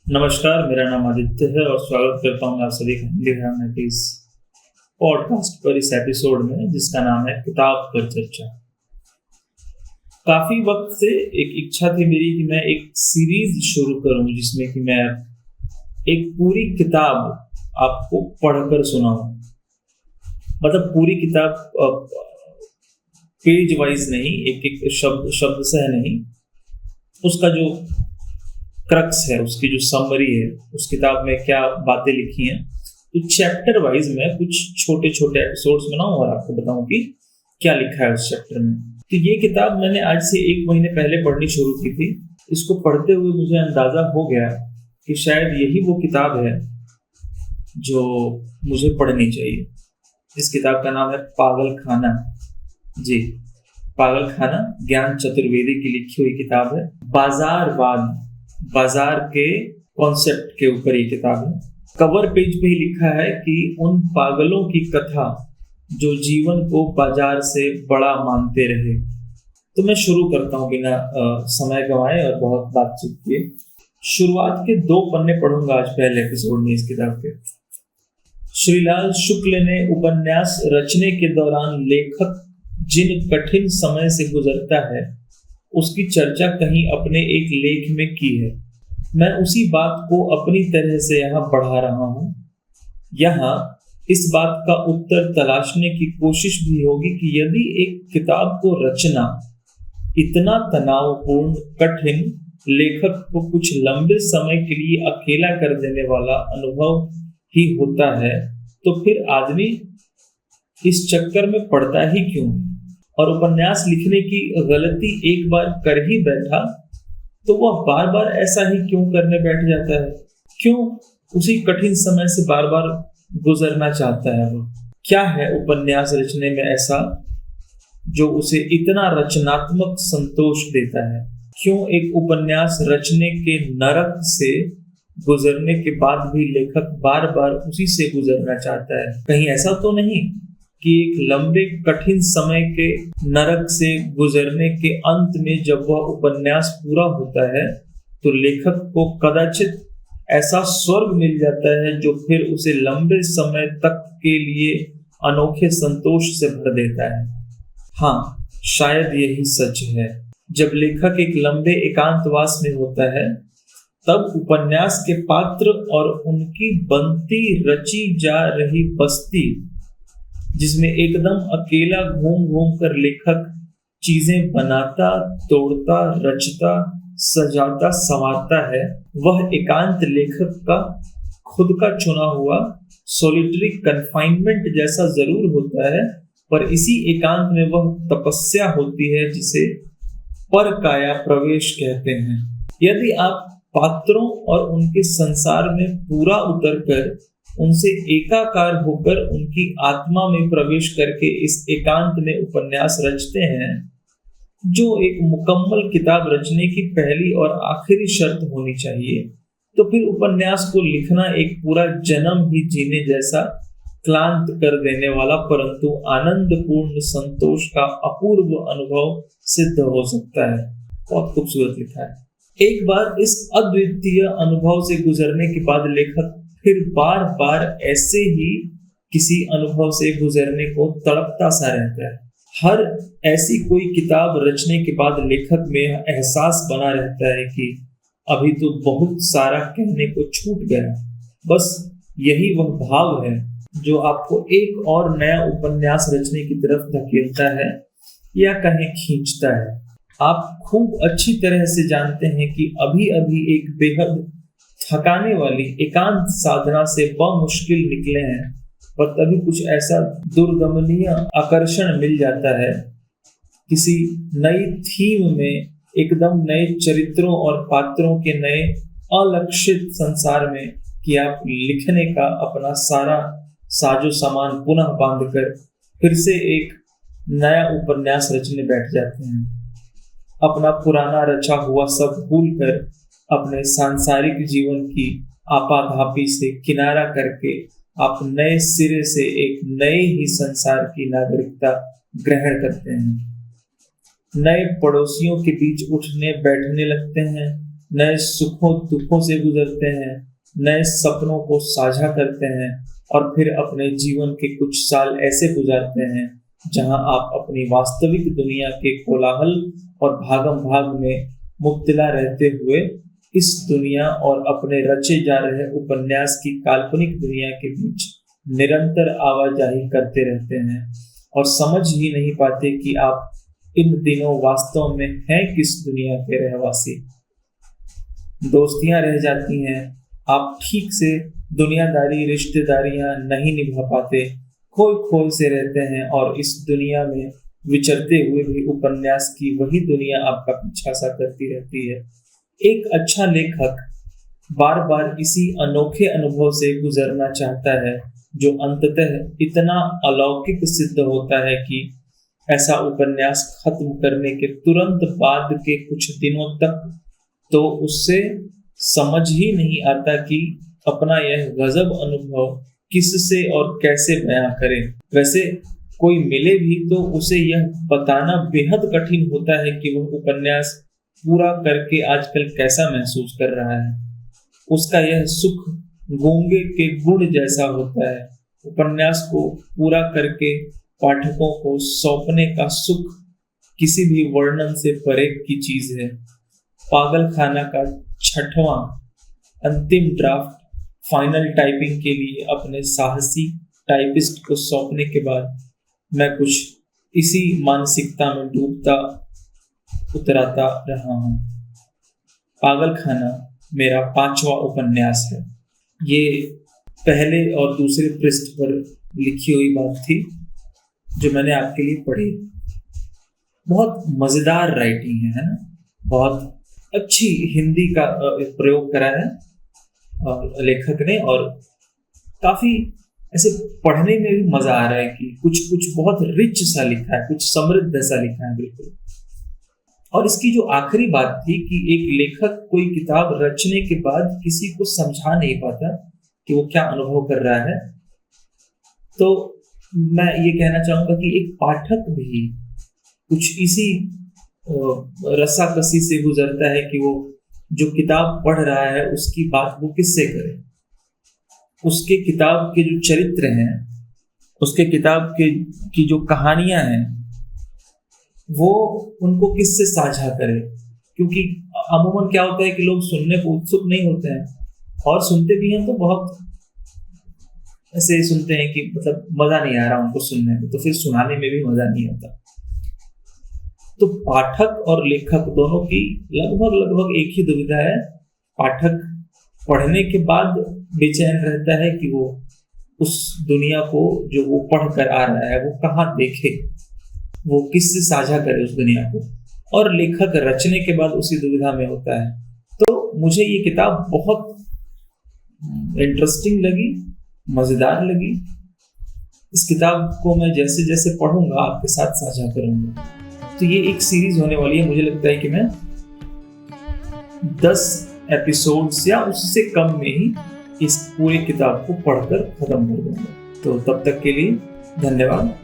नमस्कार, मेरा नाम आदित्य है और स्वागत करता हूँ मैं आप सभी का हिंदी हरियाणा के इस पॉडकास्ट पर, इस एपिसोड में जिसका नाम है किताब पर चर्चा। काफी वक्त से एक इच्छा थी मेरी कि मैं एक सीरीज शुरू करूं जिसमें कि मैं एक पूरी किताब आपको पढ़कर सुनाऊं। मतलब पूरी किताब पेज वाइज नहीं, एक एक शब्द शब्द से नहीं, उसका जो क्रक्स है, उसकी जो समरी है, उस किताब में क्या बातें लिखी हैं, तो चैप्टर वाइज मैं कुछ छोटे छोटे एपिसोड्स बनाऊं और आपको बताऊं कि क्या लिखा है उस चैप्टर में। तो ये किताब मैंने आज से 1 महीने पहले पढ़नी शुरू की थी। इसको पढ़ते हुए मुझे अंदाजा हो गया कि शायद यही वो किताब है जो मुझे पढ़नी चाहिए। इस किताब का नाम है पागल खाना। जी, पागल खाना ज्ञान चतुर्वेदी की लिखी हुई किताब है। बाजार के कॉन्सेप्ट के ऊपर ये किताब है। कवर पेज पे ही लिखा है कि उन पागलों की कथा जो जीवन को बाजार से बड़ा मानते रहे। तो मैं शुरू करता हूँ बिना समय गंवाए और बहुत बातचीत किए। शुरुआत के 2 पन्ने पढ़ूंगा आज पहले एपिसोड में इस किताब के। श्रीलाल शुक्ल ने उपन्यास रचने के दौरान लेखक जिन कठिन समय से गुजरता है उसकी चर्चा कहीं अपने एक लेख में की है। मैं उसी बात को अपनी तरह से यहाँ बढ़ा रहा हूँ। यहाँ इस बात का उत्तर तलाशने की कोशिश भी होगी कि यदि एक किताब को रचना इतना तनावपूर्ण, कठिन, लेखक को कुछ लंबे समय के लिए अकेला कर देने वाला अनुभव ही होता है, तो फिर आदमी इस चक्कर में पड़ता ही क्यों? और उपन्यास लिखने की गलती एक बार कर ही बैठा तो वह बार बार ऐसा ही क्यों करने बैठ जाता है? क्यों उसी कठिन समय से बार बार गुजरना चाहता है? वो क्या है उपन्यास रचने में ऐसा जो उसे इतना रचनात्मक संतोष देता है? क्यों एक उपन्यास रचने के नरक से गुजरने के बाद भी लेखक बार बार उसी से गुजरना चाहता है? कहीं ऐसा तो नहीं कि एक लंबे कठिन समय के नरक से गुजरने के अंत में जब वह उपन्यास पूरा होता है तो लेखक को कदाचित ऐसा स्वर्ग मिल जाता है जो फिर उसे लंबे समय तक के लिए अनोखे संतोष से भर देता है। हाँ, शायद यही सच है। जब लेखक एक लंबे एकांतवास में होता है तब उपन्यास के पात्र और उनकी बनती रची जा रही बस्ती, जिसमें एकदम अकेला घूम घूम कर लेखक चीजें बनाता, तोड़ता, रचता, सजाता, संवारता है, वह एकांत लेखक का खुद का चुना हुआ सॉलिटरी कन्फाइनमेंट जैसा जरूर होता है, पर इसी एकांत में वह तपस्या होती है जिसे परकाया प्रवेश कहते हैं। यदि आप पात्रों और उनके संसार में पूरा उतरकर उनसे एकाकार होकर उनकी आत्मा में प्रवेश करके इस एकांत में उपन्यास रचते हैं, जो एक मुकम्मल किताब रचने की पहली और आखिरी शर्त होनी चाहिए, तो फिर उपन्यास को लिखना एक पूरा जन्म ही जीने जैसा क्लांत कर देने वाला परंतु आनंदपूर्ण संतोष का अपूर्व अनुभव सिद्ध हो सकता है। बहुत खूबसूरत लिखा है। एक बार इस अद्वितीय अनुभव से गुजरने के बाद लेखक फिर बार बार ऐसे ही किसी अनुभव से गुजरने को तड़पता सा रहता है। हर ऐसी कोई किताब रचने के बाद लेखक में एहसास बना रहता है कि अभी तो बहुत सारा कहने को छूट गया। बस यही वह भाव है जो आपको एक और नया उपन्यास रचने की तरफ धकेलता है या कहीं खींचता है। आप खूब अच्छी तरह से जानते हैं कि अभी अभी एक बेहद थकाने वाली एकांत साधना से बमुश्किल निकले हैं, पर तभी कुछ ऐसा दुर्गमनीय आकर्षण मिल जाता है किसी नई थीम में, एकदम नए चरित्रों और पात्रों के नए अलक्षित संसार में, कि आप लिखने का अपना सारा साजो सामान पुनः बांधकर फिर से एक नया उपन्यास रचने बैठ जाते हैं। अपना पुराना रचा हुआ सब भूलकर अपने सांसारिक जीवन की आपाधापी से किनारा करके आप नए सिरे से एक नए ही संसार की नागरिकता ग्रहण करते हैं। नए पड़ोसियों के बीच उठने बैठने लगते हैं, नए सुखों दुखों से गुजरते हैं, नए सपनों को साझा करते हैं और फिर अपने जीवन के कुछ साल ऐसे गुजारते हैं जहां आप अपनी वास्तविक दुनिया के कोलाहल और भागम भाग में मुब्तला रहते हुए इस दुनिया और अपने रचे जा रहे उपन्यास की काल्पनिक दुनिया के बीच निरंतर आवाजाही करते रहते हैं और समझ ही नहीं पाते कि आप इन दिनों वास्तव में हैं किस दुनिया के रहवासी। दोस्तियां रह जाती हैं, आप ठीक से दुनियादारी रिश्तेदारियां नहीं निभा पाते, खोए खोए से रहते हैं और इस दुनिया में विचरते हुए भी उपन्यास की वही दुनिया आपका पीछा सा करती रहती है। एक अच्छा लेखक बार बार इसी अनोखे अनुभव से गुजरना चाहता है जो अंततः इतना अलौकिक सिद्ध होता है कि ऐसा उपन्यास खत्म करने के तुरंत बाद के कुछ दिनों तक तो उससे समझ ही नहीं आता कि अपना यह गजब अनुभव किससे और कैसे बयां करे। वैसे कोई मिले भी तो उसे यह बताना बेहद कठिन होता है कि वह उपन्यास पूरा करके आजकल कैसा महसूस कर रहा है। उसका यह सुख गूंगे के गुण जैसा होता है। उपन्यास को पूरा करके पाठकों को सौंपने का सुख किसी भी वर्णन से परे की चीज है। पागल खाना का 6वां अंतिम ड्राफ्ट फाइनल टाइपिंग के लिए अपने साहसी टाइपिस्ट को सौंपने के बाद मैं कुछ इसी मानसिकता में डूबता उतराता रहा हूँ। पागल खाना मेरा 5वां उपन्यास है। ये पहले और दूसरे पृष्ठ पर लिखी हुई बात थी जो मैंने आपके लिए पढ़ी। बहुत मजेदार राइटिंग है ना, बहुत अच्छी हिंदी का प्रयोग करा है लेखक ने और काफी ऐसे पढ़ने में भी मजा आ रहा है कि कुछ कुछ बहुत रिच सा लिखा है, कुछ समृद्ध सा लिखा है बिल्कुल। और इसकी जो आखिरी बात थी कि एक लेखक कोई किताब रचने के बाद किसी को समझा नहीं पाता कि वो क्या अनुभव कर रहा है, तो मैं ये कहना चाहूंगा कि एक पाठक भी कुछ इसी रस्साकसी से गुजरता है कि वो जो किताब पढ़ रहा है उसकी बात वो किससे करे। उसके किताब के जो चरित्र हैं, उसके किताब के की जो कहानियां हैं, वो उनको किससे साझा करे। क्योंकि अमूमन क्या होता है कि लोग सुनने को उत्सुक नहीं होते हैं और सुनते भी हैं तो बहुत ऐसे सुनते हैं कि मतलब मजा नहीं आ रहा उनको सुनने में, तो फिर सुनाने में भी मजा नहीं आता। तो पाठक और लेखक दोनों की लगभग एक ही दुविधा है। पाठक पढ़ने के बाद बेचैन रहता है कि वो उस दुनिया को जो वो पढ़ कर आ रहा है वो कहाँ देखे, वो किससे साझा करे उस दुनिया को, और लेखक रचने के बाद उसी दुविधा में होता है। तो मुझे ये किताब बहुत इंटरेस्टिंग लगी, मजेदार लगी। इस किताब को मैं जैसे जैसे पढ़ूंगा आपके साथ साझा करूंगा। तो ये एक सीरीज होने वाली है। मुझे लगता है कि मैं 10 एपिसोड्स या उससे कम में ही इस पूरी किताब को पढ़कर खत्म कर दूंगा। तो तब तक के लिए धन्यवाद।